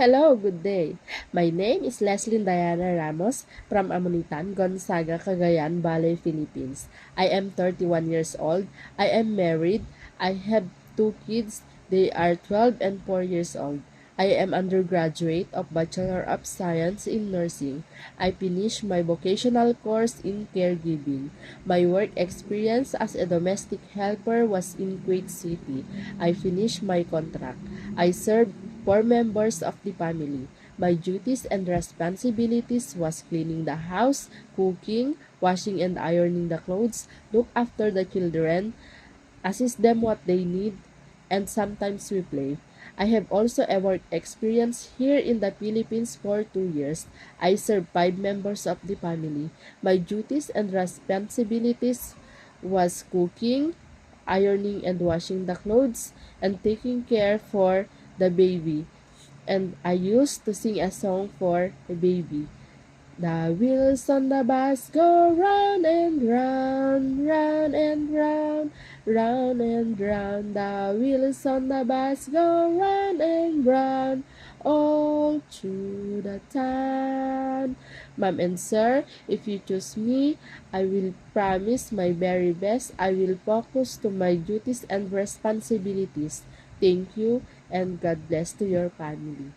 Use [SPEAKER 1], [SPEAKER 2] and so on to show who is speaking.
[SPEAKER 1] Hello, good day. My name is Leslie Diana Ramos from Amunitan, Gonzaga, Cagayan Valley, Philippines. I am 31 years old. I am married. I have two kids. They are 12 and 4 years old. I am undergraduate of Bachelor of Science in Nursing. I finished my vocational course in caregiving. My work experience as a domestic helper was in Kuwait City. I finished my contract. I served 4 members of the family. My duties and responsibilities was cleaning the house, cooking, washing and ironing the clothes, look after the children, assist them what they need, and sometimes we play. I have also a work experience here in the Philippines for 2 years. I serve 5 members of the family. My duties and responsibilities was cooking, ironing and washing the clothes, and taking care for the baby. And I used to sing a song for the baby. The wheels on the bus go round and round, round and round, round and round. The wheels on the bus go round and round, all through the town. Ma'am and sir, if you choose me, I will promise my very best. I will focus to my duties and responsibilities. Thank you and God bless to your family.